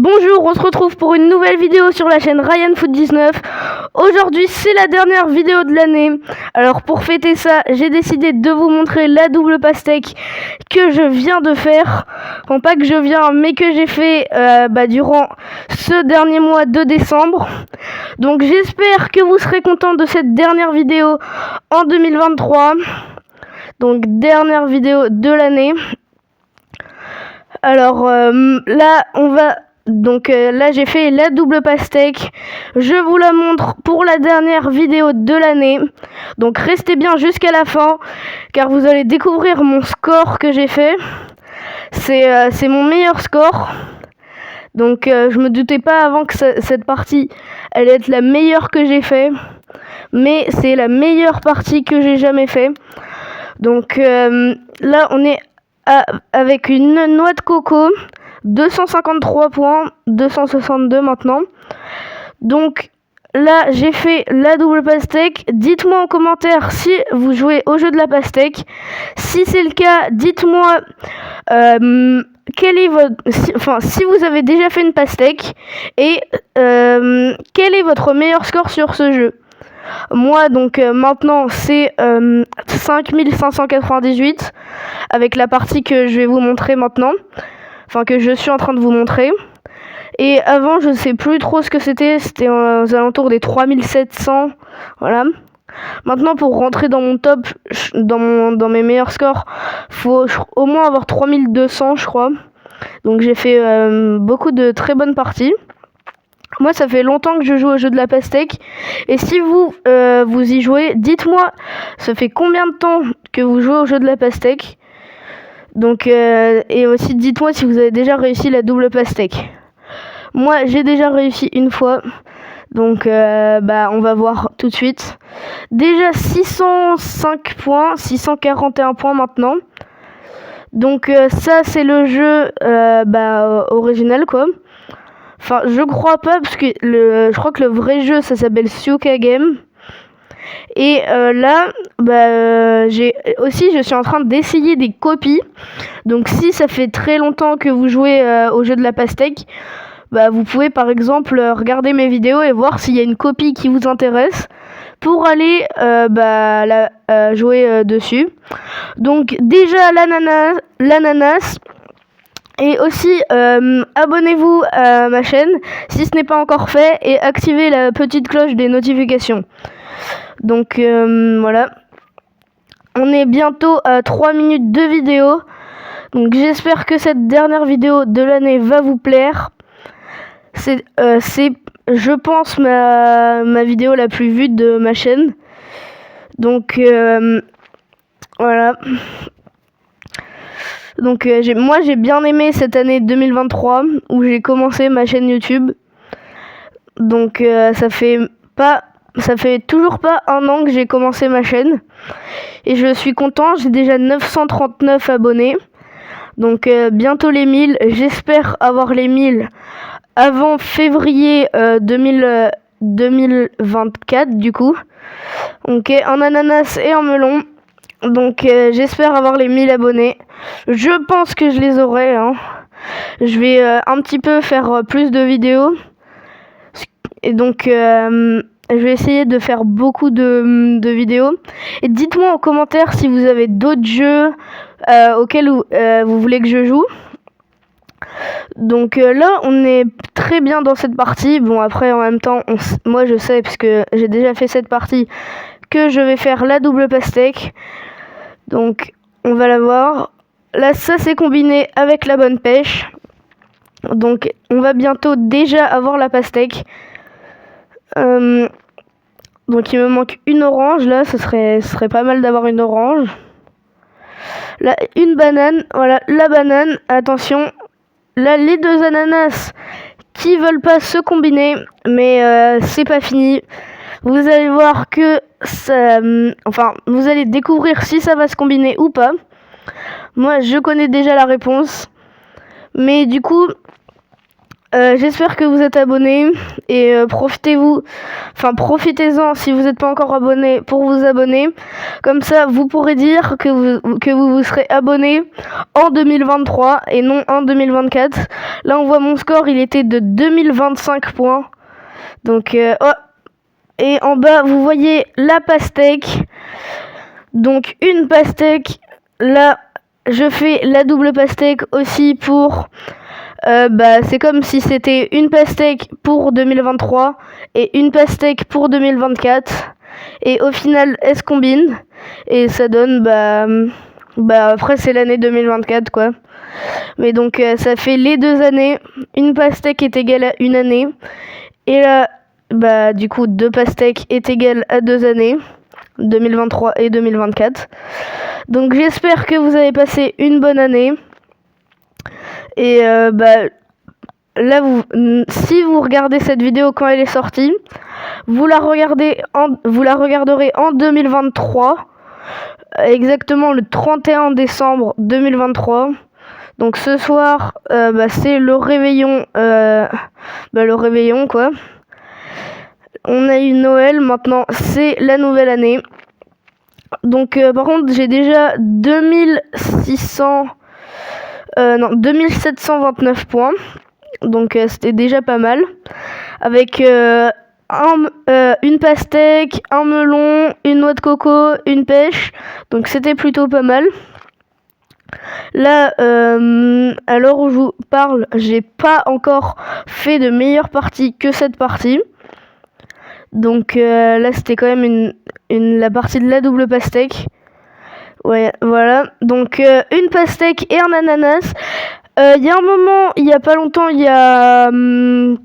Bonjour, on se retrouve pour une nouvelle vidéo sur la chaîne Ryan Foot 19. Aujourd'hui, c'est la dernière vidéo de l'année. Alors pour fêter ça, j'ai décidé de vous montrer la double pastèque que je viens de faire. Bon, pas que je viens, mais que j'ai fait durant ce dernier mois de décembre. Donc j'espère que vous serez contents de cette dernière vidéo en 2023. Donc dernière vidéo de l'année. Alors là, là j'ai fait la double pastèque. Je vous la montre pour la dernière vidéo de l'année. Donc restez bien jusqu'à la fin car vous allez découvrir mon score que j'ai fait. C'est mon meilleur score. Donc je me doutais pas avant que cette partie allait être la meilleure que j'ai fait. Mais c'est la meilleure partie que j'ai jamais fait. Donc là on est avec une noix de coco. 253 points, 262 maintenant. Donc là, j'ai fait la double pastèque. Dites-moi en commentaire si vous jouez au jeu de la pastèque. Si c'est le cas, dites-moi si vous avez déjà fait une pastèque et quel est votre meilleur score sur ce jeu. Moi, donc maintenant, c'est 5598 avec la partie que je vais vous montrer maintenant. Enfin, que je suis en train de vous montrer. Et avant, je sais plus trop ce que c'était. C'était aux alentours des 3700. Voilà. Maintenant, pour rentrer dans mon top, dans mes meilleurs scores, faut au moins avoir 3200, je crois. Donc j'ai fait beaucoup de très bonnes parties. Moi, ça fait longtemps que je joue au jeu de la pastèque. Et si vous y jouez, dites-moi, ça fait combien de temps que vous jouez au jeu de la pastèque? Donc, et aussi dites-moi si vous avez déjà réussi la double pastèque. Moi, j'ai déjà réussi une fois. Donc, on va voir tout de suite. Déjà 605 points, 641 points maintenant. Donc, ça, c'est le jeu original, quoi. Enfin, je crois pas, parce que je crois que le vrai jeu, ça s'appelle Suka Game. Et je suis en train d'essayer des copies. Donc si ça fait très longtemps que vous jouez au jeu de la pastèque, vous pouvez par exemple regarder mes vidéos et voir s'il y a une copie qui vous intéresse pour aller jouer dessus. Donc déjà l'ananas. Et aussi, abonnez-vous à ma chaîne si ce n'est pas encore fait et activez la petite cloche des notifications. Donc voilà. On est bientôt à 3 minutes de vidéo. Donc j'espère que cette dernière vidéo de l'année va vous plaire. C'est je pense ma vidéo la plus vue de ma chaîne. Donc voilà. Donc moi j'ai bien aimé cette année 2023 où j'ai commencé ma chaîne YouTube. Donc ça fait toujours pas un an que j'ai commencé ma chaîne. Et je suis content, j'ai déjà 939 abonnés. Donc bientôt les 1000. J'espère avoir les 1000 avant février 2024 du coup. Donc en ananas et en melon. Donc j'espère avoir les 1000 abonnés. Je pense que je les aurai. Je vais un petit peu faire plus de vidéos. Et donc je vais essayer de faire beaucoup de vidéos. Et dites-moi en commentaire si vous avez d'autres jeux auxquels vous voulez que je joue. Donc là, on est très bien dans cette partie. Bon, après, en même temps, moi je sais, puisque j'ai déjà fait cette partie, que je vais faire la double pastèque. Donc, on va la voir. Là, ça s'est combiné avec la bonne pêche. Donc, on va bientôt déjà avoir la pastèque. Donc, il me manque une orange. Là, ce serait pas mal d'avoir une orange. Là, une banane. Voilà, la banane. Attention. Là, les deux ananas qui veulent pas se combiner. Mais c'est pas fini. Vous allez voir que ça... vous allez découvrir si ça va se combiner ou pas. Moi, je connais déjà la réponse. Mais du coup, J'espère que vous êtes abonnés et profitez-en si vous n'êtes pas encore abonné pour vous abonner. Comme ça, vous pourrez dire que vous serez abonné en 2023 et non en 2024. Là, on voit mon score, il était de 2025 points. Donc, et en bas, vous voyez la pastèque. Donc, une pastèque. Là, je fais la double pastèque aussi pour... c'est comme si c'était une pastèque pour 2023 et une pastèque pour 2024. Et au final, elles se combinent. Et ça donne... après, c'est l'année 2024, quoi. Mais donc, ça fait les 2 années. Une pastèque est égale à une année. Et là, du coup, 2 pastèques est égale à 2 années. 2023 et 2024. Donc, j'espère que vous avez passé une bonne année. Et là, si vous regardez cette vidéo quand elle est sortie, vous la regarderez en 2023, exactement le 31 décembre 2023. Donc ce soir, c'est le réveillon, quoi. On a eu Noël, maintenant c'est la nouvelle année. Donc par contre, j'ai déjà 2729 points. Donc c'était déjà pas mal. Avec une pastèque, un melon, une noix de coco, une pêche. Donc c'était plutôt pas mal. Là, à l'heure où je vous parle, j'ai pas encore fait de meilleure partie que cette partie. Donc là, c'était quand même la partie de la double pastèque. Ouais, voilà. Donc une pastèque et un ananas. Il y a un moment, il y a pas longtemps, il y a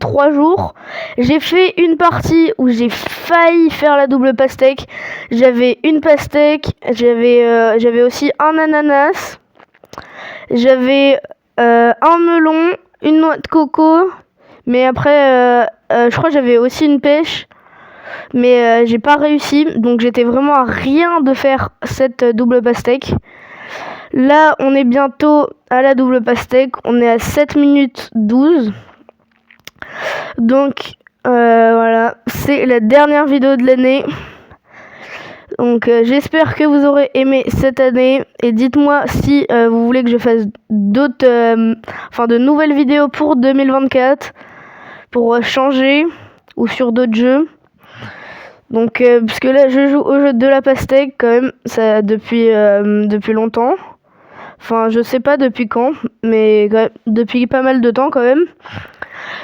3 jours, j'ai fait une partie où j'ai failli faire la double pastèque. J'avais une pastèque, j'avais aussi un ananas, j'avais un melon, une noix de coco, mais après, je crois que j'avais aussi une pêche, mais j'ai pas réussi, donc j'étais vraiment à rien de faire cette double pastèque. Là, on est bientôt à la double pastèque. On est à 7 minutes 12. Donc, voilà. C'est la dernière vidéo de l'année. Donc, j'espère que vous aurez aimé cette année. Et dites-moi si vous voulez que je fasse de nouvelles vidéos pour 2024. Pour changer. Ou sur d'autres jeux. Donc, parce que là, je joue au jeu de la pastèque quand même. Ça, depuis longtemps. Enfin, je sais pas depuis quand, mais depuis pas mal de temps quand même.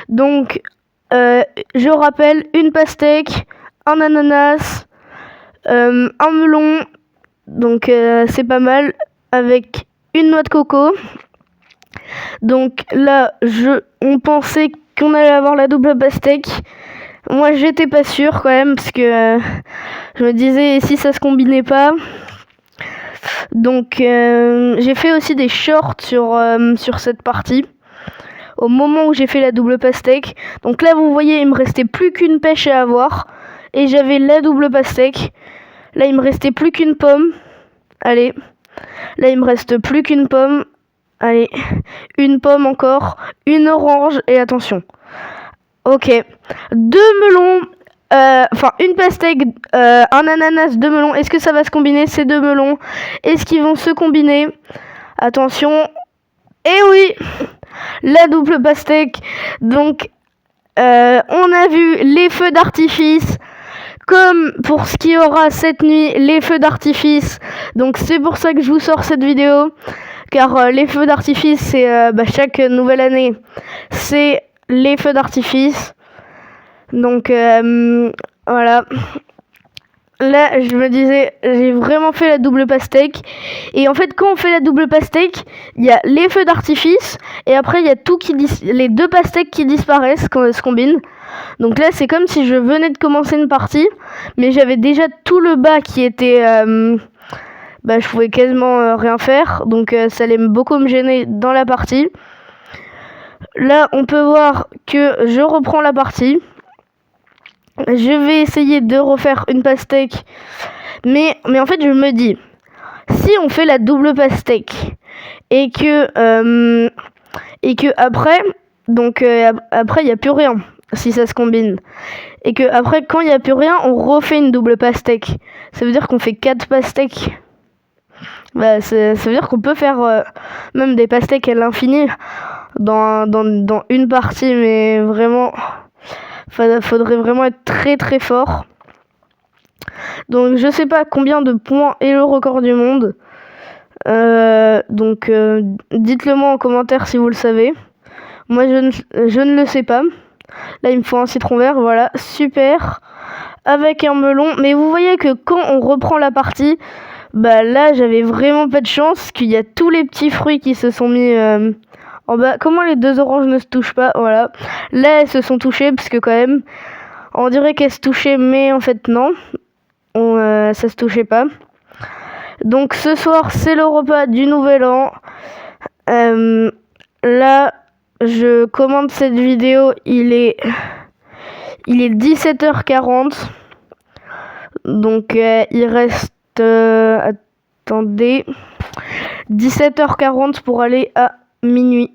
Donc, je rappelle, une pastèque, un ananas, un melon, donc c'est pas mal, avec une noix de coco. Donc là, on pensait qu'on allait avoir la double pastèque. Moi, j'étais pas sûre quand même, parce que je me disais, si ça se combinait pas... Donc j'ai fait aussi des shorts sur cette partie au moment où j'ai fait la double pastèque. Donc là vous voyez, il me restait plus qu'une pêche à avoir et j'avais la double pastèque. Là il me restait plus qu'une pomme. Allez, là il me reste plus qu'une pomme. Allez, une pomme encore, une orange et attention. Ok, 2 melons. Une pastèque, un ananas, 2 melons. Est-ce que ça va se combiner ces 2 melons? Est-ce qu'ils vont se combiner? Attention. Et oui, la double pastèque. Donc, on a vu les feux d'artifice. Comme pour ce qui aura cette nuit, les feux d'artifice. Donc, c'est pour ça que je vous sors cette vidéo. Car les feux d'artifice, c'est chaque nouvelle année. C'est les feux d'artifice. Donc voilà. Là, je me disais, j'ai vraiment fait la double pastèque. Et en fait, quand on fait la double pastèque, il y a les feux d'artifice. Et après, il y a les 2 pastèques qui disparaissent quand elles se combinent. Donc là, c'est comme si je venais de commencer une partie. Mais j'avais déjà tout le bas qui était... je pouvais quasiment rien faire. Donc ça allait beaucoup me gêner dans la partie. Là, on peut voir que je reprends la partie. Je vais essayer de refaire une pastèque. Mais en fait, je me dis, si on fait la double pastèque et que après, Donc après, il n'y a plus rien si ça se combine. Et que après, quand il n'y a plus rien, on refait une double pastèque. Ça veut dire qu'on fait 4 pastèques. Bah, ça veut dire qu'on peut faire même des pastèques à l'infini dans une partie, mais vraiment, faudrait vraiment être très très fort. Donc je sais pas combien de points est le record du monde. Donc dites-le moi en commentaire si vous le savez. Moi je ne le sais pas. Là il me faut un citron vert, voilà, super. Avec un melon. Mais vous voyez que quand on reprend la partie, bah là j'avais vraiment pas de chance, qu'il y a tous les petits fruits qui se sont mis en bas. Comment les 2 oranges ne se touchent pas? Voilà. Là elles se sont touchées parce que quand même, on dirait qu'elles se touchaient, mais en fait non. Ça se touchait pas. Donc ce soir c'est le repas du nouvel an. Là je commande cette vidéo, il est 17h40. Donc il reste attendez, 17h40 pour aller à minuit.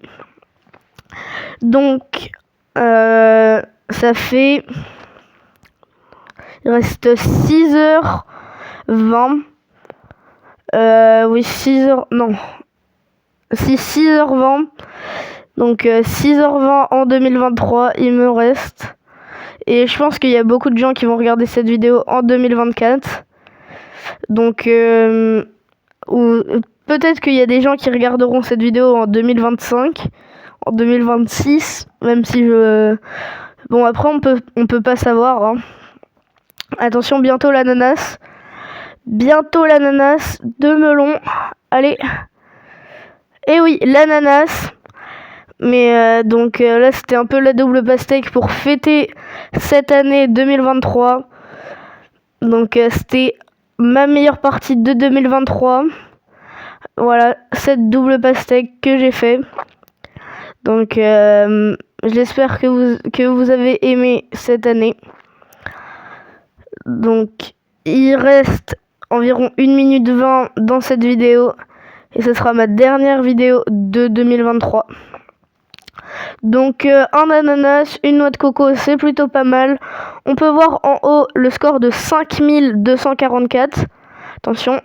Donc ça fait, il reste 6h20. Oui, 6h, non. Si 6h20. Donc 6h20 en 2023, il me reste. Et je pense qu'il y a beaucoup de gens qui vont regarder cette vidéo en 2024. Donc, ou peut-être qu'il y a des gens qui regarderont cette vidéo en 2025, en 2026, même si je... Bon, après, on peut pas savoir. Hein. Attention, bientôt l'ananas. Bientôt l'ananas, 2 melons. Allez. Et oui, l'ananas. Mais donc là, c'était un peu la double pastèque pour fêter cette année 2023. Donc c'était ma meilleure partie de 2023. Voilà, cette double pastèque que j'ai fait. Donc j'espère que vous avez aimé cette année. Donc il reste environ 1 minute 20 dans cette vidéo. Et ce sera ma dernière vidéo de 2023. Donc un ananas, une noix de coco, c'est plutôt pas mal. On peut voir en haut le score de 5244. Attention.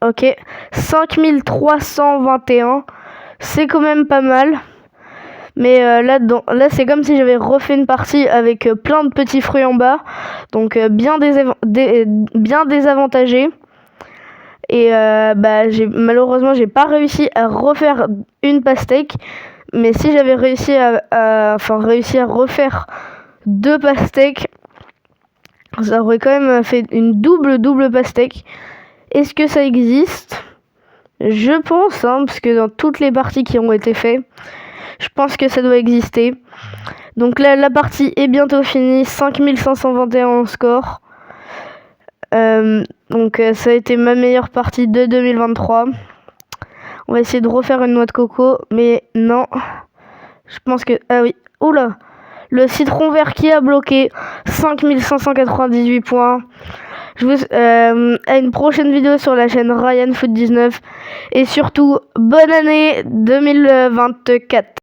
Ok. 5321. C'est quand même pas mal. Mais là c'est comme si j'avais refait une partie avec plein de petits fruits en bas. Donc bien désavantagé. Et malheureusement, j'ai pas réussi à refaire une pastèque. Mais si j'avais réussi à refaire 2 pastèques, ça aurait quand même fait une double pastèque. Est-ce que ça existe? Je pense, hein, parce que dans toutes les parties qui ont été faites, je pense que ça doit exister. Donc là, la partie est bientôt finie, 5521 en score. Donc ça a été ma meilleure partie de 2023. On va essayer de refaire une noix de coco, mais non. Je pense que... Ah oui, oula. Le citron vert qui a bloqué, 5598 points. Je vous à une prochaine vidéo sur la chaîne Ryan Foot 19. Et surtout, bonne année 2024.